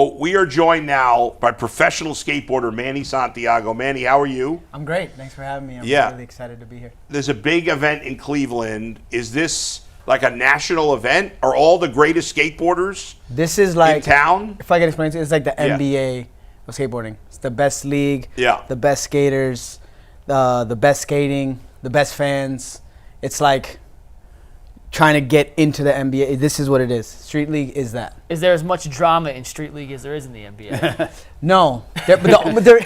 We are joined now by professional skateboarder Manny Santiago. Manny, how are you? I'm great. Thanks for having me. I'm really excited to be here. There's a big event in Cleveland. Is this like a national event? Are all the greatest skateboarders in town? If I can explain it to you, it's like the NBA of skateboarding. It's the best league, the best skaters, the best skating, the best fans. It's like trying to get into the NBA. This is what it is. Street League is that. Is there as much drama in Street League as there is in the NBA? No, but there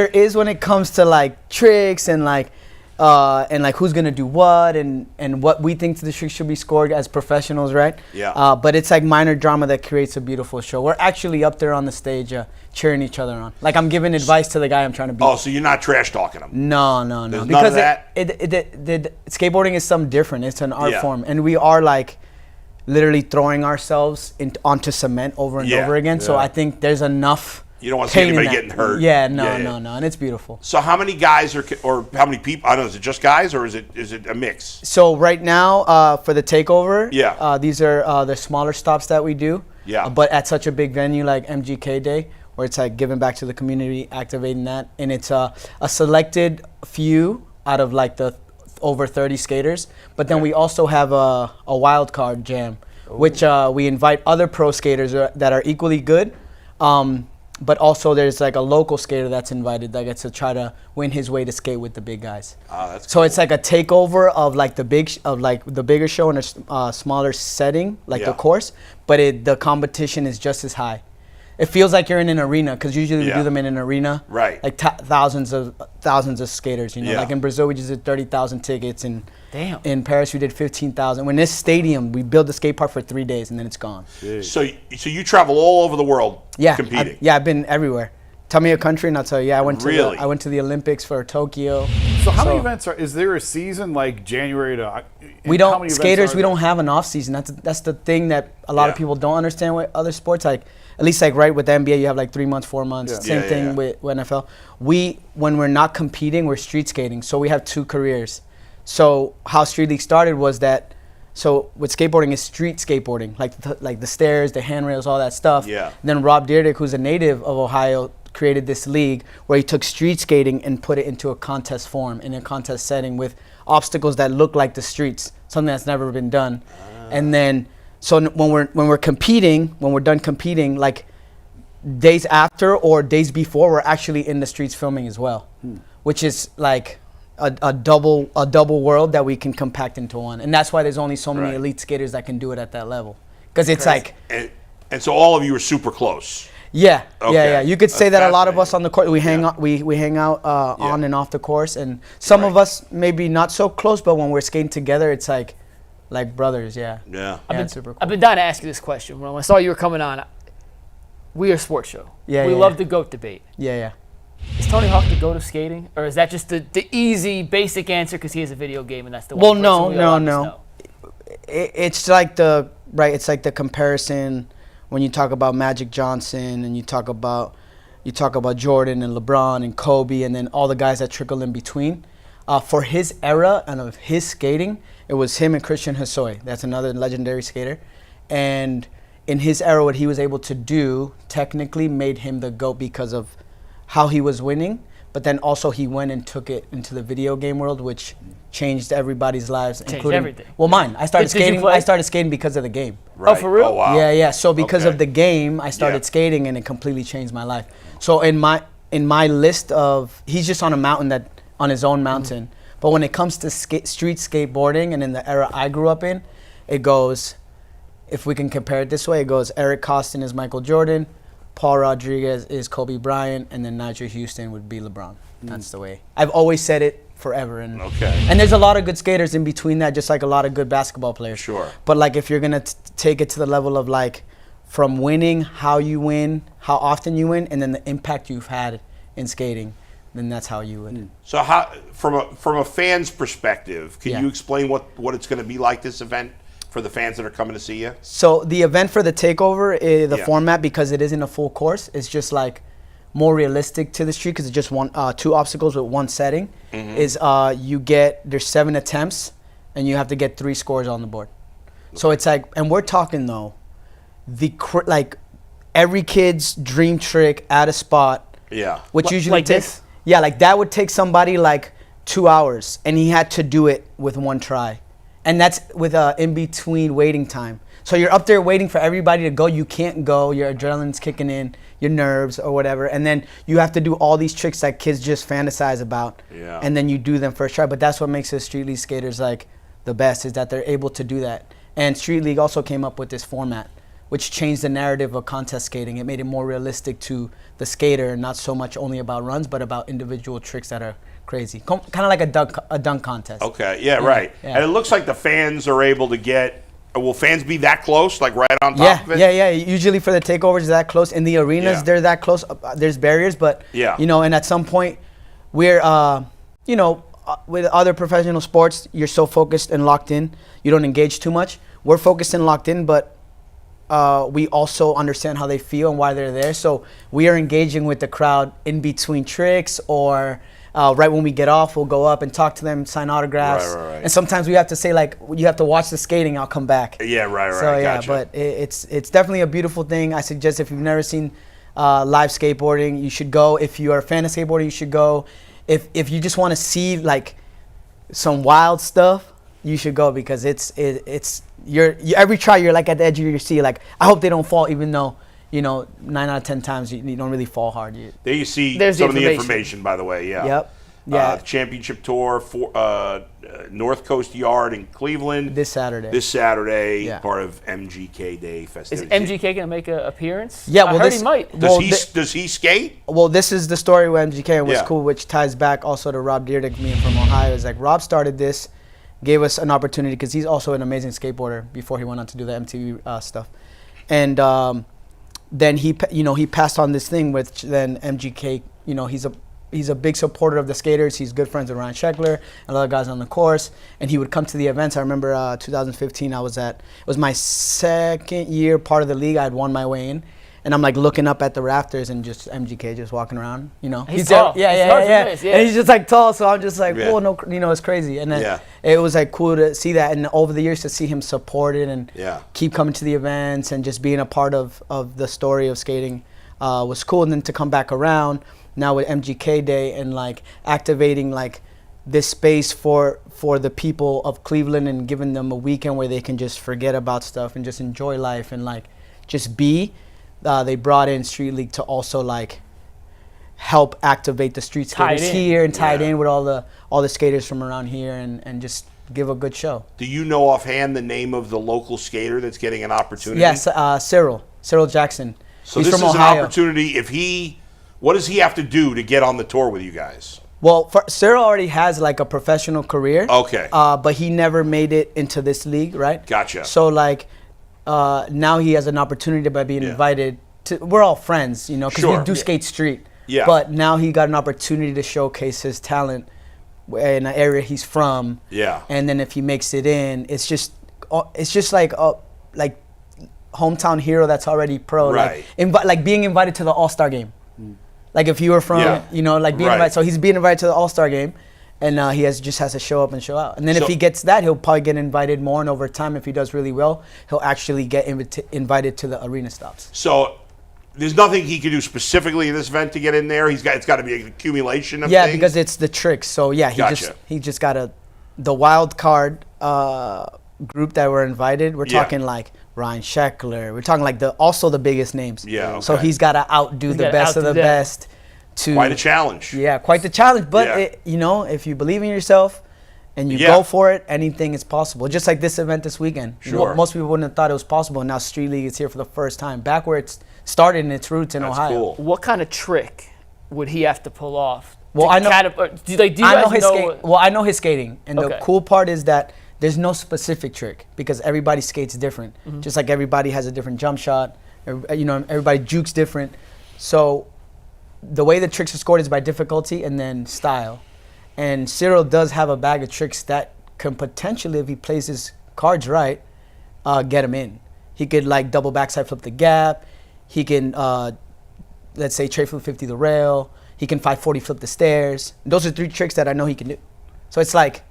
is when it comes to like tricks and like who's gonna do what and what we think the tricks should be scored as professionals, right? Yeah. But it's like minor drama that creates a beautiful show. We're actually up there on the stage cheering each other on. Like I'm giving advice to the guy I'm trying to beat. Oh, so you're not trash talking him? No. There's Because none of that? skateboarding is something different. It's an art form, and we are like literally throwing ourselves onto cement over and over again. So I think there's enough. You don't want to see anybody getting hurt. Yeah, no, and it's beautiful. So how many guys or how many people? I don't know. Is it just guys or is it a mix? So right now for the Takeover, these are the smaller stops that we do. Yeah. But at such a big venue like MGK Day, where it's like giving back to the community, activating that, and it's a selected few out of like the over 30 skaters. But then we also have a wild card jam, which we invite other pro skaters that are equally good. But also there's like a local skater that's invited that gets to try to win his way to skate with the big guys. That's so cool. It's like a takeover of like the bigger show in a smaller setting, like the course, but the competition is just as high. It feels like you're in an arena because usually we do them in an arena, right? Like thousands of skaters, you know. Like in Brazil we just did 30,000 tickets, and in Paris we did 15,000. When this stadium, we build the skate park for 3 days and then it's gone. Jeez. So you travel all over the world competing? I've been everywhere. Tell me a country and I'll tell you. I went to the Olympics for Tokyo. So how many events is there a season like January to? We don't skaters. We don't have an off season. That's the thing that a lot of people don't understand with other sports. Like at least like right with the NBA, you have like 3 months, 4 months. Same thing with NFL. When we're not competing, we're street skating. So we have 2 careers. So how Street League started was that. So with skateboarding is street skateboarding, like the stairs, the handrails, all that stuff. Yeah. Then Rob Dyrdek, who's a native of Ohio, created this league where he took street skating and put it into a contest form, in a contest setting with obstacles that look like the streets, something that's never been done. And then, so when we're competing, when we're done competing, like days after or days before, we're actually in the streets filming as well, which is like a double world that we can compact into one. And that's why there's only so many elite skaters that can do it at that level, because it's like. And so all of you are super close. Yeah, Okay. yeah. You could say that a lot of us on the course, we hang out, we hang out on and off the course, and some of us maybe not so close, but when we're skating together, it's like brothers. Yeah. It's super cool. I've been dying to ask you this question. When I saw you were coming on, we are a sports show. We love the GOAT debate. Yeah. Is Tony Hawk the GOAT of skating, or is that just the easy, basic answer because he has a video game and that's the one? Well, no. It's like it's like the comparison. When you talk about Magic Johnson and you talk about Jordan and LeBron and Kobe and then all the guys that trickle in between, for his era and of his skating, it was him and Christian Hosoi. That's another legendary skater. And in his era, what he was able to do technically made him the GOAT because of how he was winning. But then also he went and took it into the video game world, which changed everybody's lives, including everything. Well, mine. I started skating. I started skating because of the game. Right. Oh, for real? Oh, wow. Yeah. So because of the game, I started skating, and it completely changed my life. So in my list of, he's just on a mountain on his own mountain. But when it comes to street skateboarding, and in the era I grew up in, it goes. If we can compare it this way, it goes Eric Costin is Michael Jordan, Paul Rodriguez is Kobe Bryant, and then Nigel Houston would be LeBron. That's the way. I've always said it forever. And there's a lot of good skaters in between that, just like a lot of good basketball players. Sure. But like if you're going to take it to the level of like from winning, how you win, how often you win, and then the impact you've had in skating, then that's how you would. So how, from a fan's perspective, can you explain what it's going to be like, this event, for the fans that are coming to see you? So the event for the Takeover, the format, because it isn't a full course, it's just like more realistic to the street because it's just two obstacles with one setting. Is there's 7 attempts and you have to get 3 scores on the board. So it's like, and we're talking though, every kid's dream trick at a spot. Yeah. Which usually like takes. this? Yeah, like that would take somebody like 2 hours, and he had to do it with one try, and that's with in between waiting time. So you're up there waiting for everybody to go. You can't go. Your adrenaline's kicking in, your nerves or whatever, and then you have to do all these tricks that kids just fantasize about. Yeah. And then you do them first try. But that's what makes the Street League skaters like the best, is that they're able to do that. And Street League also came up with this format, which changed the narrative of contest skating. It made it more realistic to the skater, and not so much only about runs, but about individual tricks that are crazy. Kind of like a dunk contest. Okay, yeah, right. Yeah. And it looks like the fans are able to get. Will fans be that close, like right on top of it? Yeah. Usually for the takeovers, that close. In the arenas, they're that close. There's barriers, but and at some point, we're with other professional sports, you're so focused and locked in, you don't engage too much. We're focused and locked in, but we also understand how they feel and why they're there. So we are engaging with the crowd in between tricks, or right when we get off, we'll go up and talk to them, sign autographs. Right. And sometimes we have to say, like, you have to watch the skating, I'll come back. Yeah, right. So yeah, Gotcha. but it's definitely a beautiful thing. I suggest, if you've never seen live skateboarding, you should go. If you are a fan of skateboarding, you should go. If you just want to see like some wild stuff, you should go, because you're every try you're like at the edge of your seat. Like, I hope they don't fall, even though 9 out of 10 times you don't really fall hard. There you see There's some the of the information. information, by the way. Yeah. Yep. Yeah. The championship tour for North Coast Yard in Cleveland This Saturday. Yeah. Part of MGK Day Is festivities. MGK going to make an appearance? Yeah, I well, heard this- he might. Does he skate? Well, this is the story with MGK, and what's Yeah. cool, which ties back also to Rob Deerdick, me from Ohio, is like Rob started this, gave us an opportunity, because he's also an amazing skateboarder before he went on to do the MTV stuff. And then he passed on this thing, which then MGK, he's a big supporter of the skaters. He's good friends with Ryan Sheckler and other guys on the course, and he would come to the events. I remember 2015, it was my second year part of the league. I had won my way in, and I'm like looking up at the rafters, and just MGK just walking around, He's tall. Yeah, It's hard to yeah. miss, yeah. And he's just like tall, so I'm just like, Yeah. whoa, no, it's crazy. And then Yeah. it was like cool to see that, and over the years to see him supported and Yeah. keep coming to the events and just being a part of the story of skating was cool. And then to come back around now with MGK Day and like activating like this space for the people of Cleveland, and giving them a weekend where they can just forget about stuff and just enjoy life and like just be. They brought in Street League to also like help activate the street Tie it skaters in. here and tie it Yeah. in with all the skaters from around here, and just give a good show. Do you know offhand the name of the local skater that's getting an opportunity? Yes, Cyril Jackson. So He's this from is Ohio. an opportunity. What does he have to do to get on the tour with you guys? Well, Cyril already has like a professional career. Okay. But he never made it into this league, right? Gotcha. So like, now he has an opportunity by being invited to. We're all friends, because Sure. we do skate street. Yeah. But now he got an opportunity to showcase his talent in an area he's from. Yeah. And then if he makes it in, it's just like hometown hero that's already pro. Right. Like being invited to the All-Star game. Like if you were from, Yeah. like being Right. invited. So he's being invited to the All-Star game, and he just has to show up and show out. And then So- if he gets that, he'll probably get invited more. And over time, if he does really well, he'll actually get invited to the arena stops. So there's nothing he can do specifically in this event to get in there. It's got to be an accumulation of Yeah, things. because it's the tricks. So yeah, Gotcha. he just got the wild card group that were invited. We're Yeah. talking like Ryan Sheckler. We're talking like also the biggest names. Yeah, So okay. he's got to outdo the gotta best of the outdo them. best. To Quite a challenge. Yeah, quite the challenge. But Yeah. if you believe in yourself and you Yeah. go for it, anything is possible. Just like this event this weekend. Sure. Most people wouldn't have thought it was possible. And now Street League is here for the first time, back where it's started in its roots in That's Ohio. cool. What kind of trick would he have to pull off? Well, to I know- do you I guys know his know? skate. Well, I know his skating, and Okay. the cool part is that there's no specific trick because everybody skates different. Just like everybody has a different jump shot, everybody jukes different. So the way the tricks are scored is by difficulty and then style. And Cyril does have a bag of tricks that can potentially, if he plays his cards right, get him in. He could like double backside flip the gap. He can, let's say, tray flip 50 the rail. He can 540 flip the stairs. Those are 3 tricks that I know he can do. So it's like,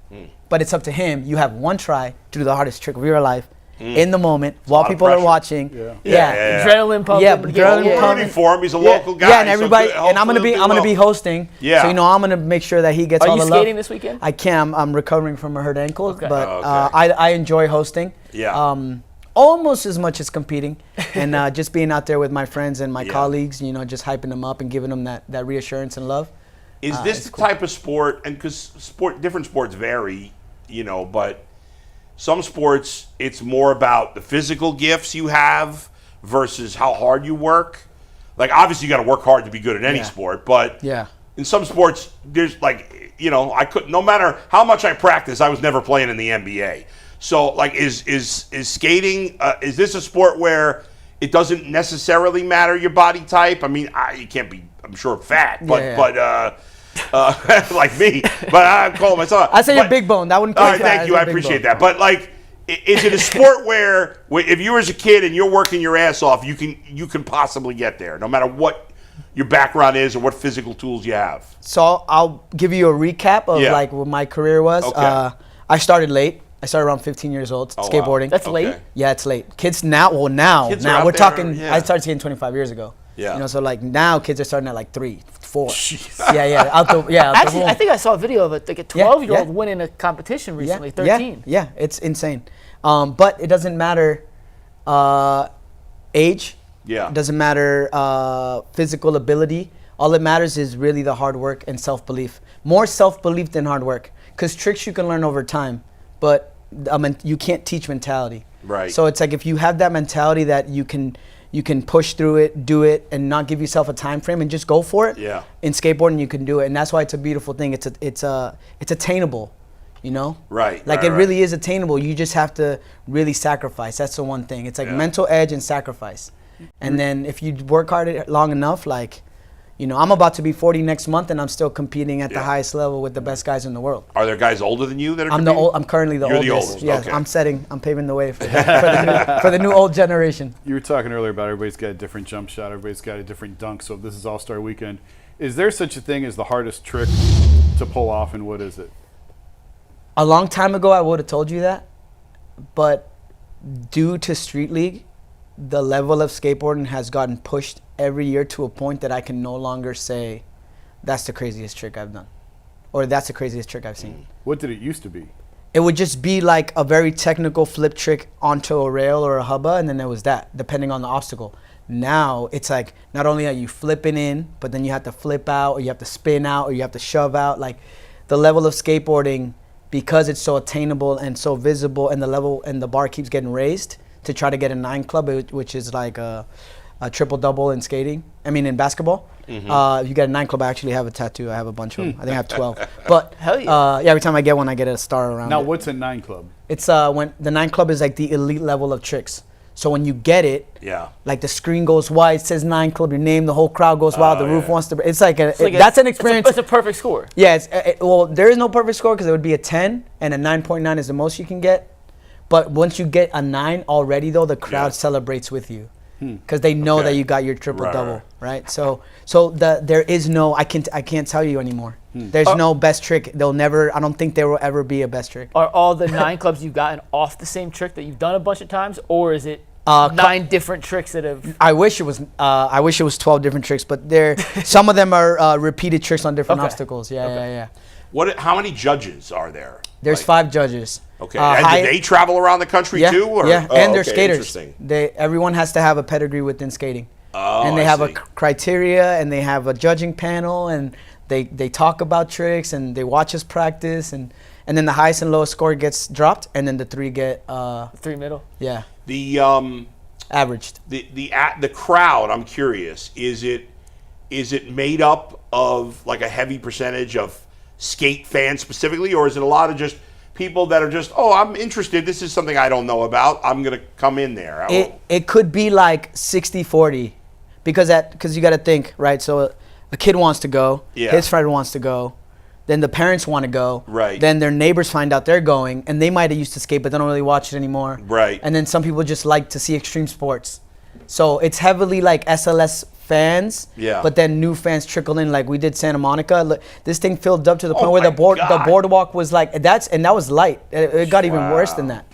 but it's up to him. You have one try to do the hardest trick of your life, in the moment while people are watching. Yeah. Adrenaline pumping. Yeah, We're rooting for him. He's a local guy. Yeah, and everybody, and I'm gonna be hosting. Yeah. So I'm gonna make sure that he gets all the love. Are you skating this weekend? I can. I'm recovering from a hurt ankle, but Okay. I enjoy hosting. Yeah. Almost as much as competing, and just being out there with my friends and my colleagues, just hyping them up and giving them that reassurance and love. Is this the type of sport, and because different sports vary, but some sports, it's more about the physical gifts you have versus how hard you work. Like, obviously, you got to work hard to be good at any sport, but in some sports, there's I couldn't, no matter how much I practice, I was never playing in the NBA. So, like, is skating, is this a sport where it doesn't necessarily matter your body type? I mean, you can't be, I'm sure, fat, but like me, but I call myself. I say you're big bone. That wouldn't. All right, thank you. I appreciate that. But like, is it a sport where if you were as a kid and you're working your ass off, you can possibly get there, no matter what your background is or what physical tools you have? So I'll give you a recap of like what my career was. Okay. I started late. I started around 15 years old skateboarding. That's late? Yeah, it's late. Kids now, now Kids we're are out there, talking. I started skating 25 years ago. Yeah. So like now kids are starting at like 3, 4. Out the Actually, womb. I think I saw a video of a 12-year-old winning a competition recently, 13. Yeah, it's insane. But it doesn't matter age. Yeah. It doesn't matter physical ability. All that matters is really the hard work and self-belief. More self-belief than hard work. Because tricks you can learn over time, but you can't teach mentality. Right. So it's like if you have that mentality that you can push through it, do it, and not give yourself a time frame and just go for it. Yeah. In skateboarding, you can do it, and that's why it's a beautiful thing. It's attainable, Right. Like right, it really is attainable. You just have to really sacrifice. That's the one thing. It's like mental edge and sacrifice. And then if you work hard at it long enough, like, I'm about to be 40 next month, and I'm still competing at the highest level with the best guys in the world. Are there guys older than you that are? I'm currently the You're oldest. the oldest. Yes, Okay. I'm paving the way for the new old generation. You were talking earlier about everybody's got a different jump shot, everybody's got a different dunk. So this is All-Star Weekend. Is there such a thing as the hardest trick to pull off, and what is it? A long time ago, I would have told you that, but due to Street League, the level of skateboarding has gotten pushed every year to a point that I can no longer say that's the craziest trick I've done, or that's the craziest trick I've seen. What did it used to be? It would just be like a very technical flip trick onto a rail or a hubba, and then there was that, depending on the obstacle. Now it's like not only are you flipping in, but then you have to flip out, or you have to spin out, or you have to shove out. Like the level of skateboarding, because it's so attainable and so visible, and the level and the bar keeps getting raised to try to get a 9 club, which is like a triple double in skating. I mean, in basketball. If you get a 9 club, I actually have a tattoo. I have a bunch of them. I think I have 12. But hell yeah. Every time I get one, I get a star around Now, it. what's a 9 club? It's when the 9 club is like the elite level of tricks. So when you get it, like the screen goes wide, it says 9 club, your name, the whole crowd goes wild, the roof wants to. It's like that's an experience. It's a perfect score. Yeah, well, there is no perfect score because it would be a 10, and a 9.9 is the most you can get. But once you get a 9 already, though, the crowd celebrates with you because they know that you got your triple double, right? So there is no, I can't tell you anymore. There's no best trick. I don't think there will ever be a best trick. Are all the 9 clubs you've gotten off the same trick that you've done a bunch of times, or is it 9 different tricks that have? I wish it was 12 different tricks, but some of them are repeated tricks on different obstacles. Yeah. How many judges are there? There's 5 judges. Okay, and do they travel around the country too? Or? Yeah, and they're skaters. Interesting. Everyone has to have a pedigree within skating. And they have a criteria, and they have a judging panel, and they talk about tricks, and they watch us practice, and then the highest and lowest score gets dropped, and then the 3 get 3 middle. Yeah. The averaged. The crowd, I'm curious, is it made up of like a heavy percentage of skate fans specifically, or is it a lot of just people that are just, I'm interested, this is something I don't know about, I'm going to come in there? It could be like 60-40 because you got to think, right? So a kid wants to go, his friend wants to go, then the parents want to go, right? Then their neighbors find out they're going, and they might have used to skate, but they don't really watch it anymore, right? And then some people just like to see extreme sports. So it's heavily like SLS fans, but then new fans trickle in. Like we did Santa Monica. Look, this thing filled up to the point where the boardwalk was like that was light. It got even worse than that.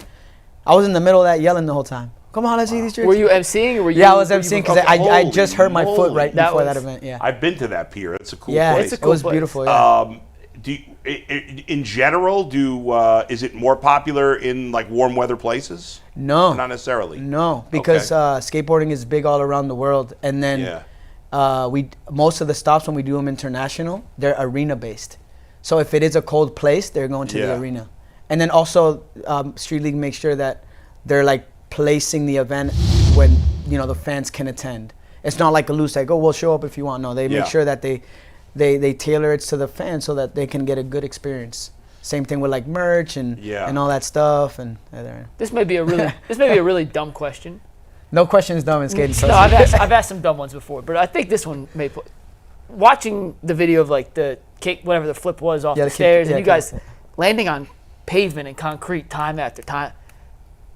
I was in the middle of that yelling the whole time. Come on, let's see these tricks. Were you emceeing or were you? Yeah, I was emceeing because I just hurt my foot right That before was- that event. Yeah. I've been to that pier. It's a cool Yeah, place. It's a it was cool place. beautiful. Yeah. Do you, in general, is it more popular in like warm weather places? No. Or not necessarily. No, because skateboarding is big all around the world, and then most of the stops when we do them international, they're arena based. So if it is a cold place, they're going to the arena, and then also Street League makes sure that they're like placing the event when the fans can attend. It's not like a loose like, oh, we'll show up if you want. No, they make sure that they tailor it to the fans so that they can get a good experience. Same thing with like merch and all that stuff. And This may be a really dumb question. no question is dumb in skating. No, I've asked some dumb ones before, but I think this one may. Watching the video of like the cake, whatever the flip was off the stairs, and you guys landing on pavement and concrete time after time.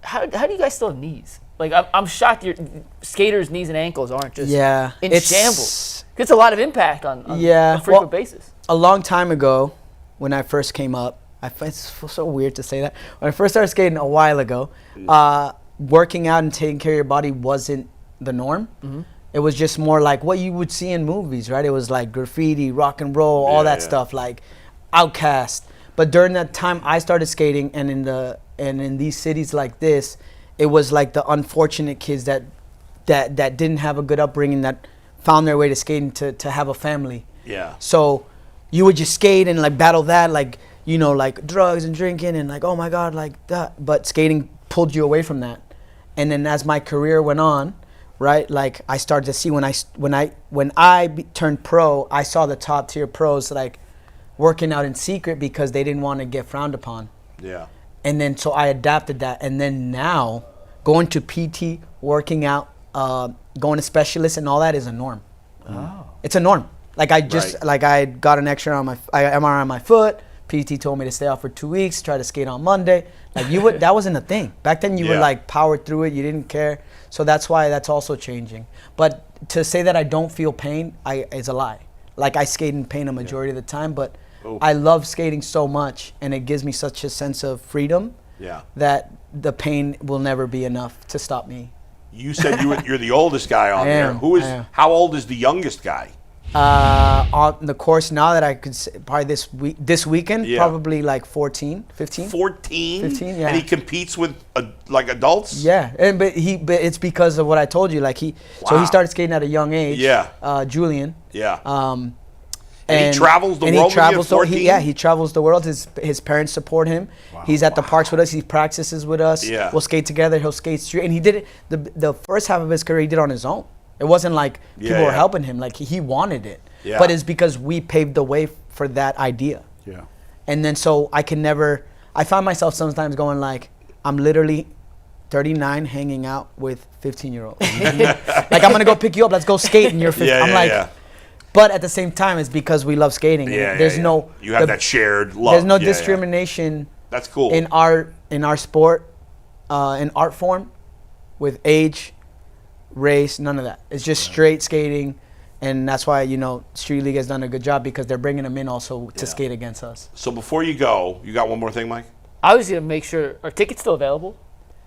How do you guys still have knees? Like I'm shocked your skaters' knees and ankles aren't just in shambles. It's a lot of impact on a frequent basis. A long time ago, when I first came up, it's so weird to say that. When I first started skating a while ago, working out and taking care of your body wasn't the norm. Mm-hmm. It was just more like what you would see in movies, right? It was like graffiti, rock and roll, all that stuff, like Outkast. But during that time, I started skating, and in these cities like this, it was like the unfortunate kids that didn't have a good upbringing that found their way to skating to have a family. Yeah. So you would just skate and like battle that, like like drugs and drinking and like, oh my God, like that. But skating pulled you away from that. And then as my career went on, right, like I started to see when I turned pro, I saw the top tier pros like working out in secret because they didn't want to get frowned upon. Yeah. And then so I adapted that, and then now going to PT, working out, going to specialists and all that is a norm. Oh. It's a norm. Like I just like I got an X-ray on my MRI on my foot. PT told me to stay off for 2 weeks, try to skate on Monday. Like that wasn't a thing. Back then you would like power through it, you didn't care. So that's why that's also changing. But to say that I don't feel pain is a lie. Like I skate in pain a majority of the time, but I love skating so much, and it gives me such a sense of freedom that the pain will never be enough to stop me. You said you're the oldest guy on there. How old is the youngest guy? On the course now that I could say, probably this weekend, probably like 14, 15. 14? 15, yeah. And he competes with like adults? Yeah, but it's because of what I told you. Like so he started skating at a young age. Yeah. Julian. Yeah. And he travels the world. He travels the world. His parents support him. Wow. He's at the parks with us. He practices with us. Yeah. We'll skate together. He'll skate street, and he did it. The first half of his career he did on his own. It wasn't like people were helping him. Like he wanted it. Yeah. But it's because we paved the way for that idea. Yeah. And then so I find myself sometimes going like, I'm literally 39 hanging out with 15-year-olds. Like I'm gonna go pick you up. Let's go skate, and you're 15. I'm like. But at the same time, it's because we love skating. There's no. You have that shared love. There's no discrimination. That's cool. In our sport, in art form, with age, race, none of that. It's just straight skating, and that's why Street League has done a good job because they're bringing them in also to skate against us. So before you go, you got one more thing, Mike? I was gonna make sure. Are tickets still available?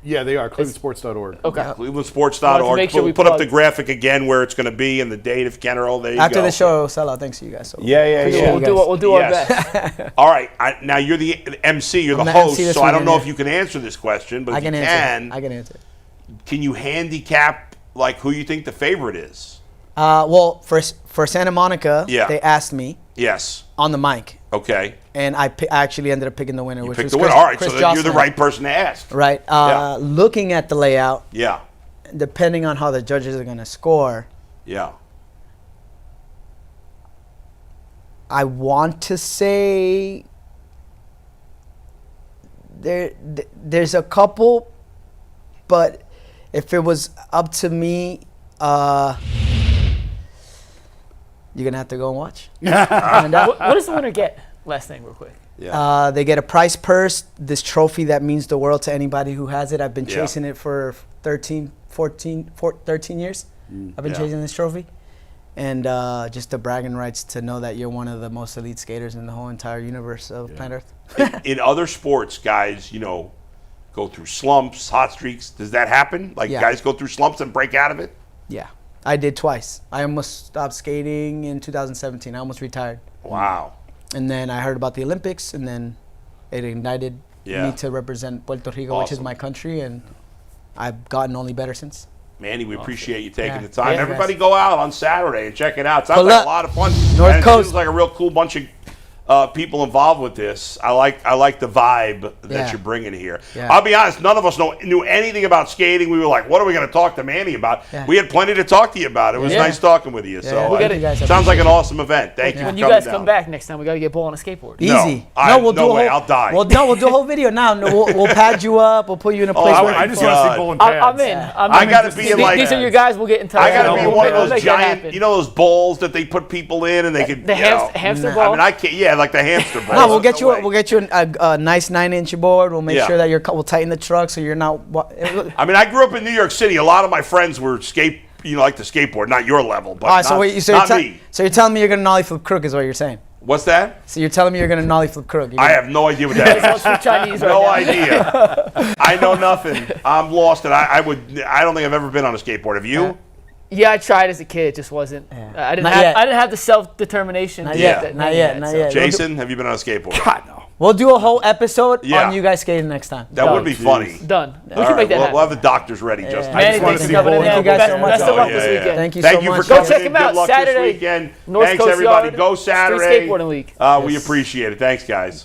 Yeah, they are. ClevelandSports.org. Okay. ClevelandSports.org. Put up the graphic again where it's going to be and the date if you can. There you go. After the show, it'll sell out. Thanks to you guys. So We'll do our best. All right. Now you're the MC. You're the host. So I don't know if you can answer this question, but if you can, I can answer. Can you handicap like who you think the favorite is? Well, for Santa Monica, they asked me. Yes. On the mic. Okay. And I actually ended up picking the winner, which was Chris. All right, so you're the right person to ask. Right. Looking at the layout. Yeah. Depending on how the judges are going to score. Yeah. I want to say there's a couple, but if it was up to me, you're going to have to go and watch. What does the winner get? Last thing, real quick. Yeah. They get a prize purse, this trophy that means the world to anybody who has it. I've been chasing it for 13 years. I've been chasing this trophy. And just the bragging rights to know that you're one of the most elite skaters in the whole entire universe of planet Earth. In other sports, guys, go through slumps, hot streaks. Does that happen? Like Yeah. guys go through slumps and break out of it? Yeah, I did twice. I almost stopped skating in 2017. I almost retired. Wow. And then I heard about the Olympics, and then it ignited Yeah. me to represent Puerto Rico, which is Awesome. my country, and I've gotten only better since. Manny, we appreciate you taking Yeah. the time. Yeah, Everybody guys. go out on Saturday and check it out. Sounds Pull like up. a lot of fun. North and it Coast. seems like a real cool bunch of people involved with this. I like the vibe that Yeah. you're bringing here. Yeah. I'll be honest, none of us knew anything about skating. We were like, what are we going to talk to Manny about? Yeah. We had plenty to talk to you about. It was Yeah. nice talking with you. So We gotta- you guys sounds like an awesome event. Thank you When for you coming guys down. come back next time, we got to get Bull on a skateboard. Easy. No, we'll no do a way, whole, I'll die. We'll do a whole video now. No, we'll pad you up. We'll put you in a place I where I just want to see Bull in I'm pads. in. I gotta be in like These are your guys. We'll get in touch. I gotta be We'll one of make- those make that giant, happen. you know, those bowls that they put people in and they could, The you know. hamster Nah. ball. I mean, I can't. Yeah, like the hamster ball. No, we'll get you. way. We'll get you a nice 9-inch board. We'll make Yeah. sure that we'll tighten the truck so you're not. I mean, I grew up in New York City. A lot of my friends were like to skateboard, not your level, but All right, not me. so you're telling me you're gonna nollie flip crook is what you're saying. What's that? So you're telling me you're gonna nollie flip crook. I have no idea what that Let's is. speak Chinese right No now. idea. I know nothing. I'm lost, and I don't think I've ever been on a skateboard. Have you? Yeah, I tried as a kid. It just wasn't. Yeah. I didn't Not have. yet. I didn't have the self-determination. Not to yet. get that Not thing yet. Not so- yet. Jason, have you been on a skateboard? God, no. We'll do a whole episode Yeah. on you guys skating next time. That would be geez. funny. Done. We All can right, make that we'll happen. have the doctors ready, Justin. I Manny, just wanna thanks see for coming Bull in. in Thank you guys Best- so much. Best of luck Oh, this yeah, yeah. weekend. Thank you Thank so you for much. coming Go check in. him out Good luck Saturday. this weekend. North Thanks, Coast everybody. Yard, Go Street Saturday. Skateboarding League. We appreciate it. Thanks, guys.